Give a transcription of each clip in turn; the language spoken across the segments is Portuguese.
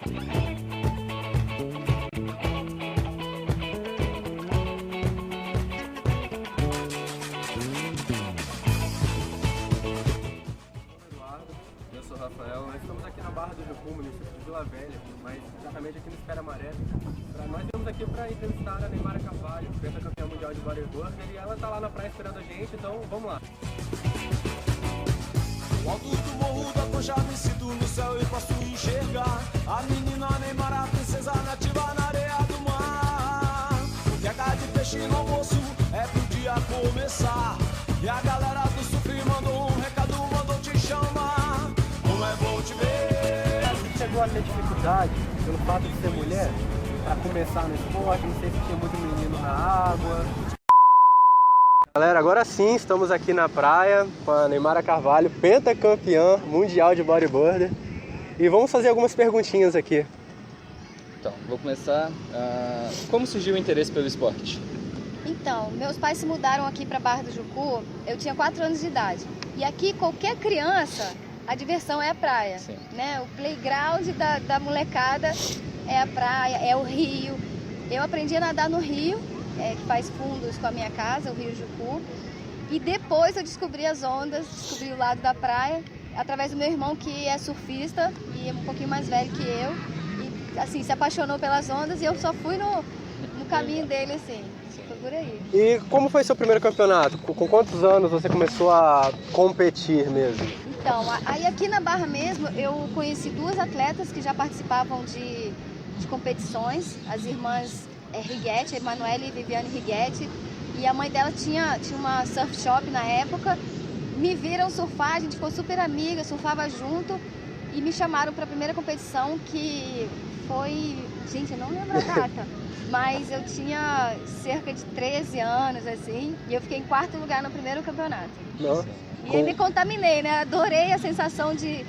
Eu sou o Rafael, nós estamos aqui na Barra do Jucu, município de Vila Velha, mas exatamente aqui no Espera Maré. Nós estamos aqui para entrevistar a Neymara Carvalho, pentacampeã mundial de bodyboard, e ela está lá na praia esperando a gente, então vamos lá. O alto do morro da Concha me sinto no céu e posso enxergar a menina Neymara, a princesa nativa na areia do mar. Pega de peixe no almoço, é pro dia começar. E a galera do surf mandou um recado, mandou te chamar. Como é bom te ver. A gente chegou a ter dificuldade pelo fato de ser mulher, para começar no esporte, não sei se tinha muito menino na água. Galera, agora sim, estamos aqui na praia com a Neymara Carvalho, pentacampeã mundial de bodyboarder. E vamos fazer algumas perguntinhas aqui. Então, vou começar. Como surgiu o interesse pelo esporte? Então, meus pais se mudaram aqui para Barra do Jucu, eu tinha 4 anos de idade. E aqui, qualquer criança, a diversão é a praia. Sim. Né? O playground da molecada é a praia, é o rio. Eu aprendi a nadar no rio, que faz fundos com a minha casa, o Rio Jucu. E depois eu descobri as ondas, descobri o lado da praia, através do meu irmão, que é surfista e é um pouquinho mais velho que eu. E assim, se apaixonou pelas ondas e eu só fui no caminho dele, assim. Foi por aí. E como foi seu primeiro campeonato? Com quantos anos você começou a competir mesmo? Então, aí aqui na Barra mesmo, eu conheci 2 atletas que já participavam de competições, as irmãs Righetti, a Emanuele e Viviane Righetti, e a mãe dela tinha uma surf shop na época. Me viram surfar, a gente ficou super amiga, surfava junto e me chamaram para a primeira competição, que foi, gente, eu não lembro a data, mas eu tinha cerca de 13 anos, assim, e eu fiquei em 4º lugar no primeiro campeonato. Não. E aí me contaminei, né? Adorei a sensação de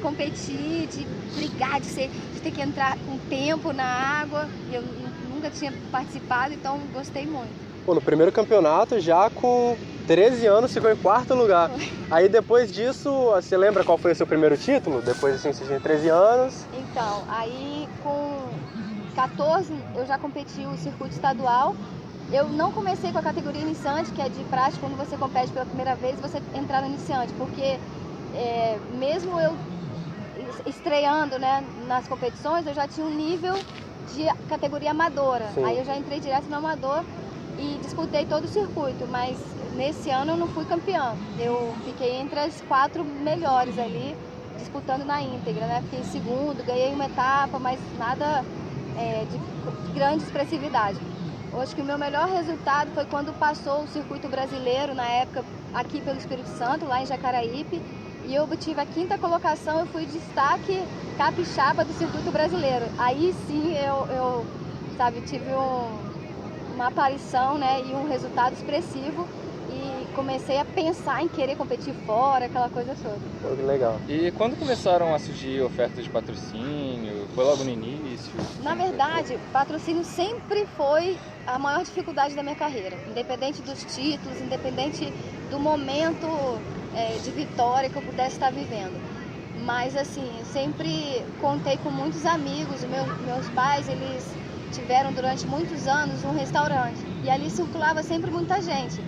competir, de brigar, de ter que entrar com tempo na água. Eu nunca tinha participado, então gostei muito. Pô, no primeiro campeonato, já com 13 anos, ficou em 4º lugar. Aí depois disso, você lembra qual foi o seu primeiro título? Depois, assim, você tinha 13 anos. Então, aí com 14 eu já competi o circuito estadual. Eu não comecei com a categoria iniciante, que é de prática, quando você compete pela primeira vez, você entrar no iniciante, porque mesmo eu estreando, né, nas competições, eu já tinha um nível de categoria amadora. Sim. Aí eu já entrei direto no amador e disputei todo o circuito, mas nesse ano eu não fui campeã. Eu fiquei entre as 4 melhores ali, disputando na íntegra, né? Fiquei em 2º, ganhei uma etapa, mas nada de grande expressividade. Eu acho que o meu melhor resultado foi quando passou o circuito brasileiro, na época, aqui pelo Espírito Santo, lá em Jacaraípe, e eu obtive a 5ª colocação, eu fui destaque capixaba do circuito brasileiro. Aí sim eu tive uma aparição, né, e um resultado expressivo, e comecei a pensar em querer competir fora, aquela coisa toda. Pô, que legal. E quando começaram a surgir ofertas de patrocínio? Foi logo no início? Na verdade, patrocínio sempre foi a maior dificuldade da minha carreira. Independente dos títulos, independente do momento de vitória que eu pudesse estar vivendo. Mas assim, sempre contei com muitos amigos. Meus pais, eles tiveram durante muitos anos um restaurante. E ali circulava sempre muita gente.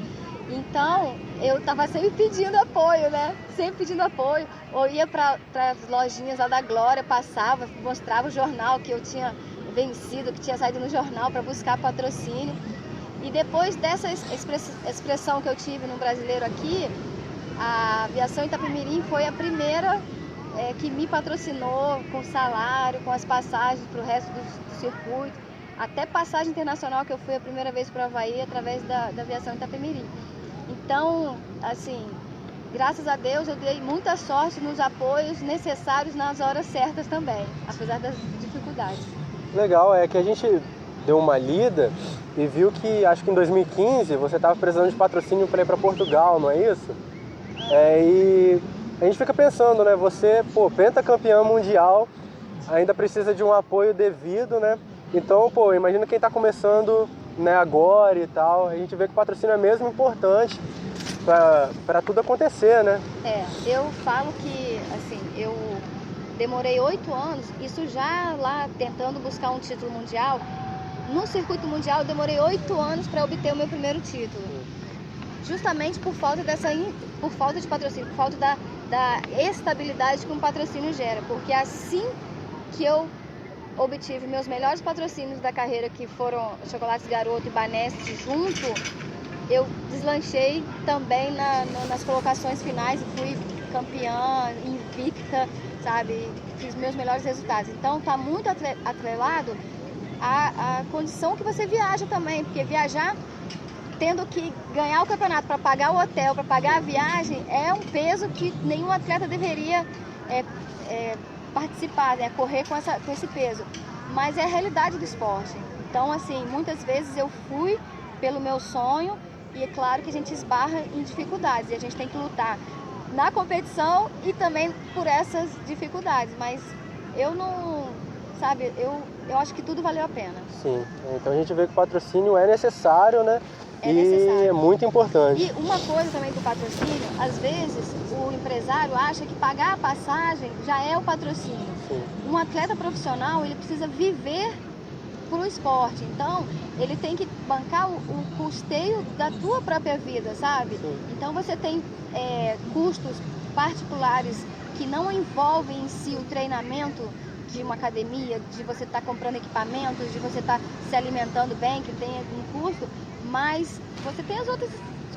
Então, eu estava sempre pedindo apoio, né? Sempre pedindo apoio. Ou ia para as lojinhas lá da Glória, passava, mostrava o jornal que eu tinha vencido, que tinha saído no jornal para buscar patrocínio. E depois dessa expressão que eu tive no brasileiro aqui, a Aviação Itapemirim foi a primeira que me patrocinou com salário, com as passagens para o resto do circuito. Até passagem internacional, que eu fui a primeira vez para o Havaí através da Aviação Itapemirim. Então, assim, graças a Deus eu dei muita sorte nos apoios necessários nas horas certas também, apesar das dificuldades. Legal, é que a gente deu uma lida e viu que, acho que em 2015, você estava precisando de patrocínio para ir para Portugal, não é isso? E a gente fica pensando, né, você, pentacampeã mundial, ainda precisa de um apoio devido, né? Então, imagina quem está começando, né, agora e tal, a gente vê que o patrocínio é mesmo importante para tudo acontecer, né? Eu falo que, assim, demorei 8 anos, isso já lá tentando buscar um título mundial. No circuito mundial eu demorei 8 anos para obter o meu primeiro título. Justamente por falta por falta de patrocínio, por falta da estabilidade que um patrocínio gera. Porque assim que eu obtive meus melhores patrocínios da carreira, que foram Chocolates Garoto e Banesp junto, eu deslanchei também nas colocações finais e fui campeã, invicta, sabe? Fiz meus melhores resultados. Então tá muito atrelado à condição que você viaja também, porque viajar tendo que ganhar o campeonato para pagar o hotel, para pagar a viagem, é um peso que nenhum atleta deveria participar, né? Correr com esse peso. Mas é a realidade do esporte. Então, assim, muitas vezes eu fui pelo meu sonho e é claro que a gente esbarra em dificuldades e a gente tem que lutar na competição e também por essas dificuldades. Mas eu não, sabe, eu acho que tudo valeu a pena. Sim, então a gente vê que o patrocínio é necessário, né? É necessário. E é muito importante. E uma coisa também do patrocínio, às vezes o empresário acha que pagar a passagem já é o patrocínio. Sim. Um atleta profissional, ele precisa viver pro esporte, então ele tem que bancar o custeio da tua própria vida, sabe? Sim. Então você tem custos particulares que não envolvem em si o treinamento de uma academia, de você estar comprando equipamentos, de você estar se alimentando bem, que tem um custo, mas você tem as outras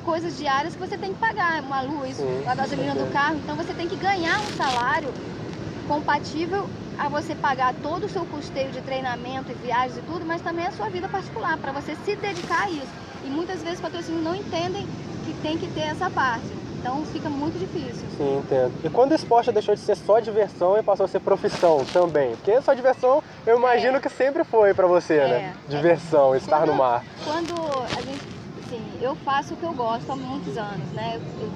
coisas diárias que você tem que pagar, uma luz, Sim, a gasolina do carro, então você tem que ganhar um salário compatível a você pagar todo o seu custeio de treinamento e viagens e tudo, mas também a sua vida particular, para você se dedicar a isso. E muitas vezes os patrocínios não entendem que tem que ter essa parte, então fica muito difícil. Sim, entendo. E quando o esporte deixou de ser só diversão e passou a ser profissão também? Porque só diversão, eu imagino que sempre foi pra você, né? Diversão, estar no mar. Quando a gente, assim, eu faço o que eu gosto há muitos anos, né? Eu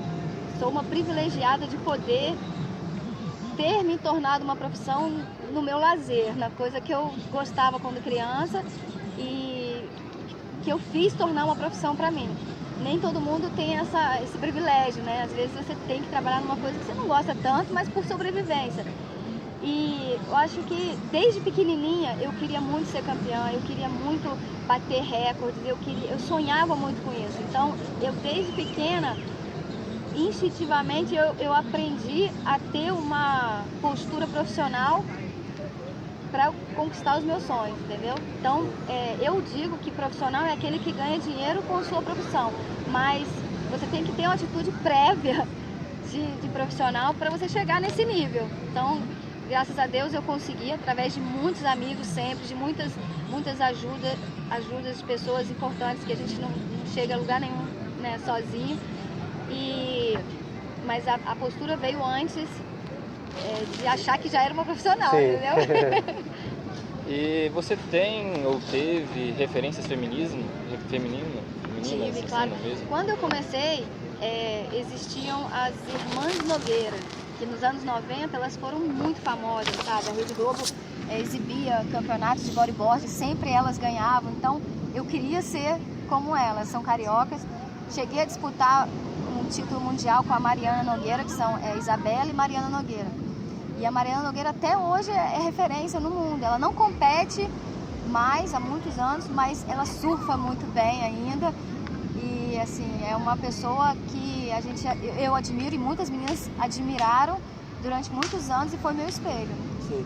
sou uma privilegiada de poder ter me tornado uma profissão no meu lazer, na coisa que eu gostava quando criança e que eu fiz tornar uma profissão pra mim. Nem todo mundo tem esse privilégio, né? Às vezes você tem que trabalhar numa coisa que você não gosta tanto, mas por sobrevivência. E eu acho que desde pequenininha eu queria muito ser campeã, eu queria muito bater recordes, eu sonhava muito com isso. Então, eu desde pequena, instintivamente, eu aprendi a ter uma postura profissional para conquistar os meus sonhos, entendeu? Então, eu digo que profissional é aquele que ganha dinheiro com a sua profissão, mas você tem que ter uma atitude prévia de profissional para você chegar nesse nível. Então, graças a Deus eu consegui, através de muitos amigos sempre, de muitas ajudas de pessoas importantes, que a gente não chega a lugar nenhum, né, sozinho. Mas a postura veio antes de achar que já era uma profissional, Sim. entendeu? E você tem ou teve referências femininas, Tive, assim, claro. mesmo? Quando eu comecei, existiam as Irmãs Nogueira, que nos anos 90 elas foram muito famosas, sabe? A Rede Globo exibia campeonatos de bodyboard, sempre elas ganhavam, então eu queria ser como elas, são cariocas. Cheguei a disputar um título mundial com a Mariana Nogueira, que são Isabela e Mariana Nogueira. E a Mariana Nogueira até hoje é referência no mundo. Ela não compete mais há muitos anos, mas ela surfa muito bem ainda. E assim, é uma pessoa que eu admiro e muitas meninas admiraram durante muitos anos e foi meu espelho. Sim.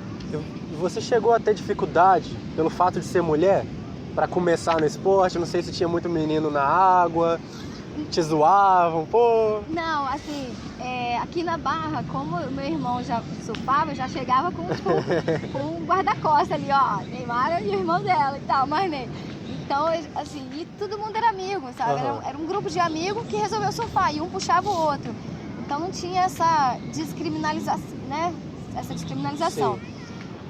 E você chegou a ter dificuldade pelo fato de ser mulher para começar no esporte? Não sei se tinha muito menino na água, te zoavam, pô. Não, assim, aqui na Barra, como meu irmão já surfava, eu já chegava com um guarda-costas ali, ó, Neymar e o irmão dela e tal, mas nem. Então, assim, e todo mundo era amigo, sabe? Uhum. Era um grupo de amigos que resolveu surfar e um puxava o outro. Então não tinha essa descriminalização, né? Essa descriminalização. Sim.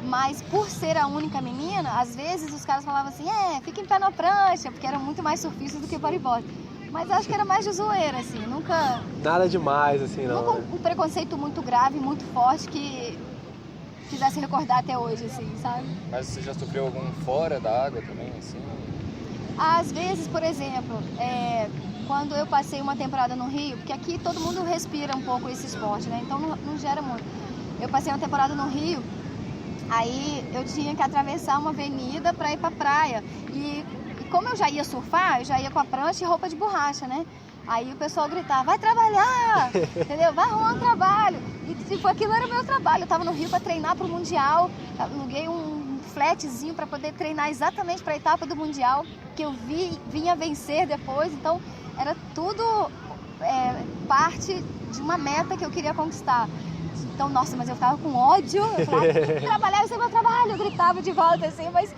Mas por ser a única menina, às vezes os caras falavam assim, fica em pé na prancha, porque eram muito mais surfistas do que bodyboard. Mas eu acho que era mais de zoeira, assim, nunca... Nada demais, assim, não. Nunca um preconceito muito grave, muito forte, que fizesse recordar até hoje, assim, sabe? Mas você já sofreu algum fora da água também, assim? Às vezes, por exemplo, quando eu passei uma temporada no Rio, porque aqui todo mundo respira um pouco esse esporte, né? Então não gera muito. eu passei uma temporada no Rio, aí eu tinha que atravessar uma avenida para ir pra praia. E como eu já ia surfar, eu já ia com a prancha e roupa de borracha, né? Aí o pessoal gritava, vai trabalhar, entendeu? Vai arrumar um trabalho. E tipo, aquilo era o meu trabalho. Eu tava no Rio para treinar pro Mundial, aluguei um flatzinho para poder treinar exatamente para a etapa do Mundial, que eu vinha vencer depois. Então, era tudo parte de uma meta que eu queria conquistar. Então, nossa, mas eu ficava com ódio. Eu falava, tem que trabalhar, isso é meu trabalho. Eu gritava de volta assim, mas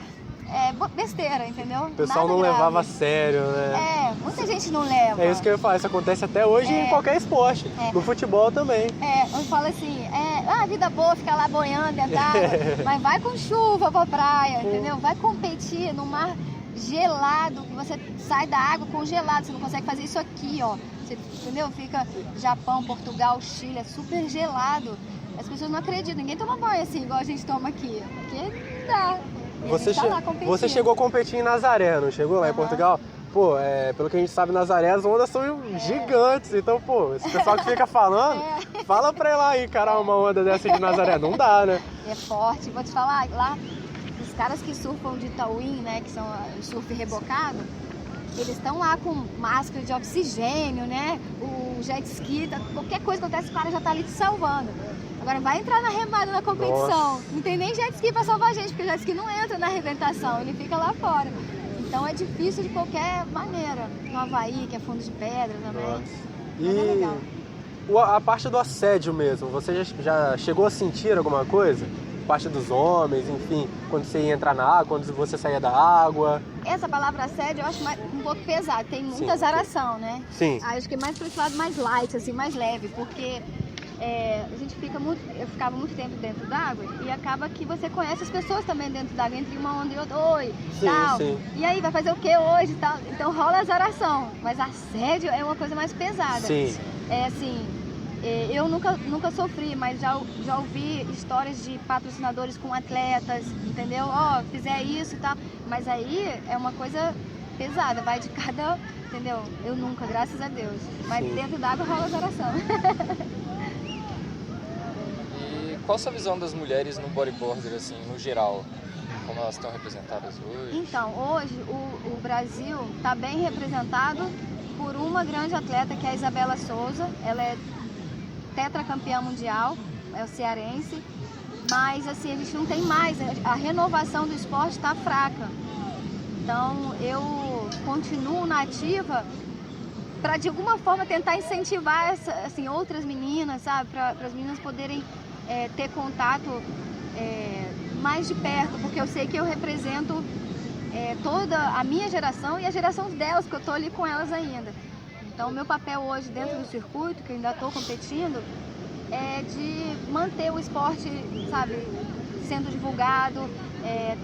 besteira, entendeu? O pessoal Nada não grave. levava a sério, né? Muita gente não leva. É isso que eu ia falar, isso acontece até hoje em qualquer esporte. No futebol também. Eu falo assim, vida boa, ficar lá boiando dentro d'água, mas vai com chuva pra praia, entendeu? Vai competir no mar gelado, que você sai da água congelado, você não consegue fazer isso aqui, ó. Você, entendeu? Fica Japão, Portugal, Chile, é super gelado. As pessoas não acreditam, ninguém toma banho assim, igual a gente toma aqui. Porque não dá. E a gente tá lá competindo. Você chegou a competir em Nazaré, não chegou lá em Portugal? Pô, pelo que a gente sabe, Nazaré, as ondas são gigantes. Então, pô, esse pessoal que fica falando, fala pra ir lá e encarar uma onda dessa de Nazaré. Não dá, né? É forte. Vou te falar, lá, os caras que surfam de towing, né, que são o surf rebocado, eles estão lá com máscara de oxigênio, né? O jet ski, qualquer coisa que acontece, o cara já tá ali te salvando. Agora vai entrar na remada na competição. Não tem nem jet ski pra salvar a gente, porque o jet ski não entra na arrebentação, ele fica lá fora. Então é difícil de qualquer maneira. No Havaí, que é fundo de pedra também. Mas é legal. A parte do assédio mesmo, você já chegou a sentir alguma coisa? Parte dos homens, enfim, quando você ia entrar na água, quando você saía da água? Essa palavra assédio eu acho um pouco pesada, tem muita azaração, né? Sim. Aí acho que mais pra esse lado mais light, assim, mais leve, porque a gente eu ficava muito tempo dentro d'água e acaba que você conhece as pessoas também dentro d'água, entre uma onda e outra, oi, sim, tal. Sim. E aí, vai fazer o que hoje e tal? Então rola azaração, mas assédio é uma coisa mais pesada. Sim. É assim, eu nunca sofri, mas já ouvi histórias de patrocinadores com atletas, entendeu? Fizer isso e tal. Mas aí é uma coisa pesada, vai de cada, entendeu? Eu nunca, graças a Deus. Mas dentro d'água rola azaração. E qual a sua visão das mulheres no bodyboarder, assim, no geral? Como elas estão representadas hoje? Então, hoje o Brasil está bem representado por uma grande atleta, que é a Isabela Souza. Ela é tetracampeã mundial, é o cearense, mas assim, a gente não tem mais, a renovação do esporte está fraca. Então eu continuo na ativa para de alguma forma tentar incentivar outras meninas, sabe, para as meninas poderem ter contato mais de perto, porque eu sei que eu represento toda a minha geração e a geração delas, que eu estou ali com elas ainda. Então, o meu papel hoje dentro do circuito, que eu ainda estou competindo, é de manter o esporte, sabe, sendo divulgado,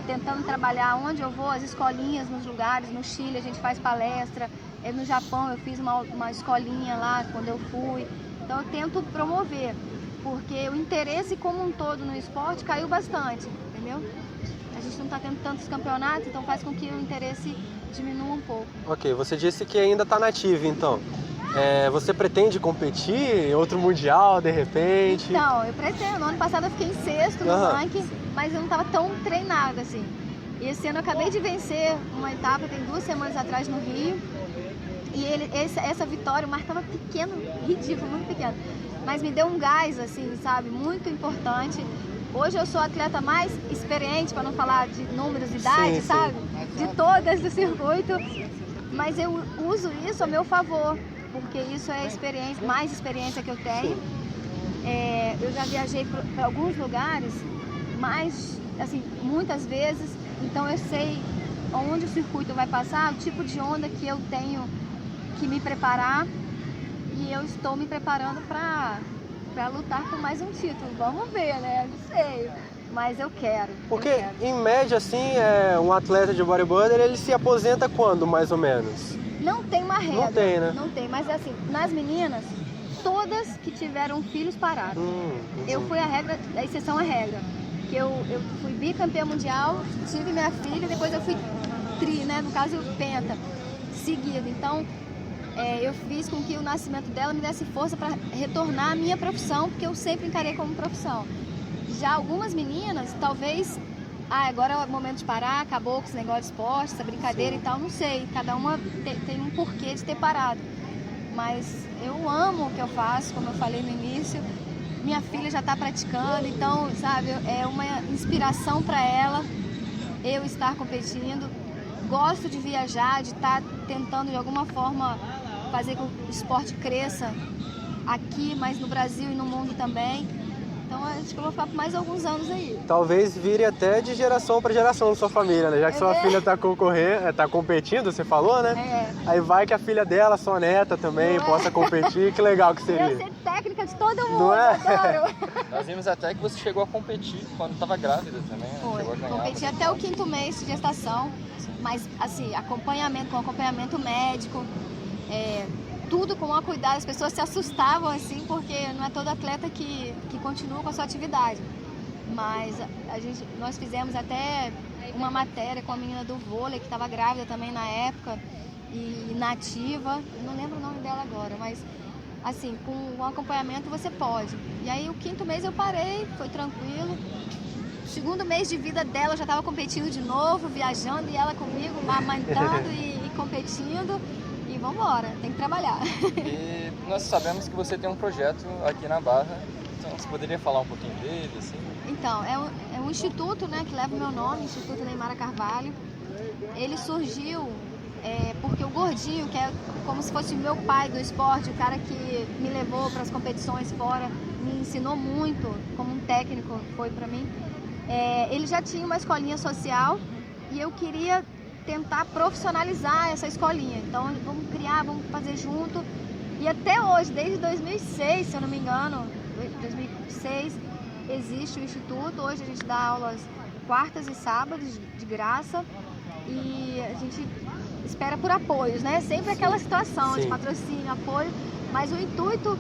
tentando trabalhar onde eu vou, as escolinhas nos lugares. No Chile a gente faz palestra, no Japão eu fiz uma escolinha lá quando eu fui. Então, eu tento promover, porque o interesse como um todo no esporte caiu bastante, entendeu? A gente não está tendo tantos campeonatos, então faz com que o interesse diminua um pouco. Ok, você disse que ainda está nativa, então. Você pretende competir em outro mundial, de repente? Então, eu pretendo. No ano passado eu fiquei em sexto no ranking, mas eu não estava tão treinada assim. E esse ano eu acabei de vencer uma etapa, tem 2 semanas atrás no Rio. E essa vitória, o mar estava pequeno, ridículo, muito pequeno. Mas me deu um gás, assim, sabe, muito importante. Hoje eu sou a atleta mais experiente, para não falar de números de idade, sabe? De todas do circuito. Mas eu uso isso a meu favor, porque isso é mais experiência que eu tenho. Eu já viajei para alguns lugares, mas, assim, muitas vezes. Então eu sei onde o circuito vai passar, o tipo de onda que eu tenho que me preparar. E eu estou me preparando para lutar por mais um título. Vamos ver, né? Não sei, mas eu quero. Porque, em média, assim, um atleta de bodyboarder, ele se aposenta quando, mais ou menos? Não tem uma regra. Não tem, né? Não tem, mas assim, nas meninas, todas que tiveram filhos pararam. Eu fui a exceção à regra. Que eu fui bicampeã mundial, tive minha filha, depois eu fui né? No caso, penta, seguida. Então, eu fiz com que o nascimento dela me desse força para retornar à minha profissão, porque eu sempre encarei como profissão. Já algumas meninas, talvez, agora é o momento de parar, acabou com esse negócio de esporte, essa brincadeira e tal, não sei. Cada uma tem um porquê de ter parado. Mas eu amo o que eu faço, como eu falei no início. Minha filha já está praticando, então, sabe, é uma inspiração para ela eu estar competindo. Gosto de viajar, de estar tentando de alguma forma fazer com que o esporte cresça aqui, mas no Brasil e no mundo também. Então acho que eu vou ficar por mais alguns anos aí. Talvez vire até de geração para geração na sua família, né? Já que sua filha está competindo, você falou, né? É. Aí vai que a filha dela, sua neta também, possa competir. Que legal que seria. Eu ser técnica de todo mundo, Não é? adoro. Nós vimos até que você chegou a competir quando estava grávida também, né? Foi, Chegou a ganhar. competi até o 5º mês de gestação, mas assim, com acompanhamento médico, tudo com um cuidado. As pessoas se assustavam assim, porque não é todo atleta que continua com a sua atividade. Mas nós fizemos até uma matéria com a menina do vôlei, que estava grávida também na época, e nativa, não lembro o nome dela agora, mas assim, com o acompanhamento você pode. E aí o 5º mês eu parei, foi tranquilo. O 2º mês de vida dela eu já estava competindo de novo, viajando, e ela comigo, amamentando e competindo. E vamos embora, tem que trabalhar. E nós sabemos que você tem um projeto aqui na Barra, então você poderia falar um pouquinho dele, assim? Então, é um instituto, né, que leva o meu nome, Instituto Neymara Carvalho. Ele surgiu porque o Gordinho, que é como se fosse o meu pai do esporte, o cara que me levou para as competições fora, me ensinou muito, como um técnico foi para mim. Ele já tinha uma escolinha social e eu queria tentar profissionalizar essa escolinha. Então vamos criar, vamos fazer junto. E até hoje, desde 2006, se eu não me engano, 2006, existe o Instituto. Hoje a gente dá aulas quartas e sábados de graça e a gente espera por apoios, né? Sempre aquela situação de patrocínio, apoio, mas o intuito,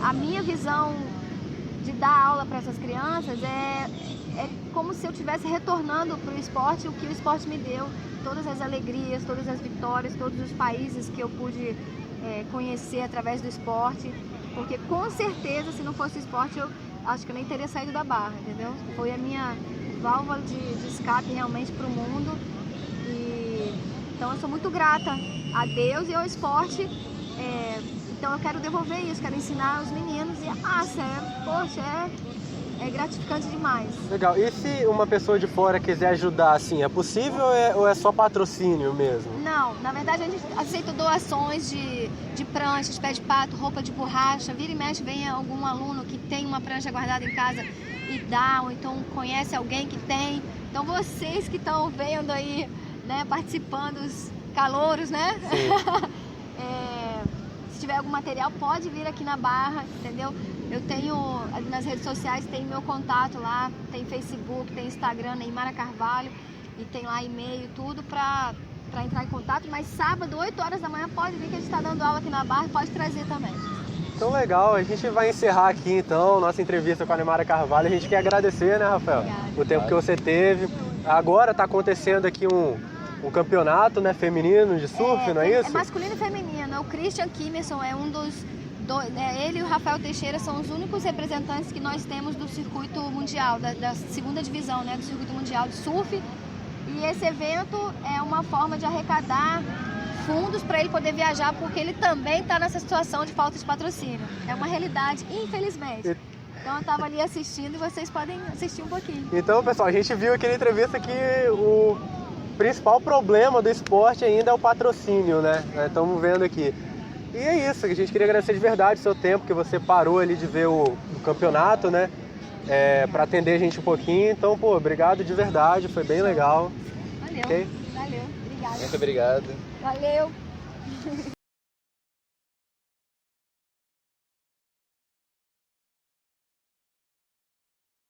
a minha visão de dar aula para essas crianças é como se eu estivesse retornando para o esporte o que o esporte me deu, todas as alegrias, todas as vitórias, todos os países que eu pude conhecer através do esporte, porque com certeza se não fosse o esporte eu acho que eu nem teria saído da Barra, entendeu? Foi a minha válvula de escape realmente para o mundo, e então eu sou muito grata a Deus e ao esporte. Então eu quero devolver isso, quero ensinar os meninos, e a massa, é gratificante demais. Legal. E se uma pessoa de fora quiser ajudar, assim, é possível ou é só patrocínio mesmo? Não, na verdade a gente aceita doações de prancha, de pé de pato, roupa de borracha. Vira e mexe, vem algum aluno que tem uma prancha guardada em casa e dá, ou então conhece alguém que tem. Então vocês que estão vendo aí, né, participando, os calouros, né? Se tiver algum material, pode vir aqui na Barra, entendeu? Eu tenho, nas redes sociais, tem meu contato lá, tem Facebook, tem Instagram, Neymara Carvalho, e tem lá e-mail, tudo pra entrar em contato. Mas sábado, 8 horas da manhã, pode vir que a gente tá dando aula aqui na Barra e pode trazer também. Então legal, a gente vai encerrar aqui então nossa entrevista com a Neymara Carvalho. A gente quer agradecer, né, Rafael? Obrigada. O tempo que você teve. Agora tá acontecendo aqui um campeonato, né, feminino de surf, não é isso? É masculino e feminino. O Christian Kimerson é um dos ele e o Rafael Teixeira são os únicos representantes que nós temos do circuito mundial, da segunda divisão, né, do circuito mundial de surf. E esse evento é uma forma de arrecadar fundos para ele poder viajar, porque ele também está nessa situação de falta de patrocínio. É uma realidade, infelizmente. Então eu estava ali assistindo e vocês podem assistir um pouquinho. Então, pessoal, a gente viu aqui na entrevista que o principal problema do esporte ainda é o patrocínio, né? Estamos vendo aqui. E é isso, a gente queria agradecer de verdade o seu tempo, que você parou ali de ver o campeonato, né? Para atender a gente um pouquinho. Então, pô, obrigado de verdade, foi bem legal. Valeu, Okay? valeu, obrigada. Muito obrigado. Valeu.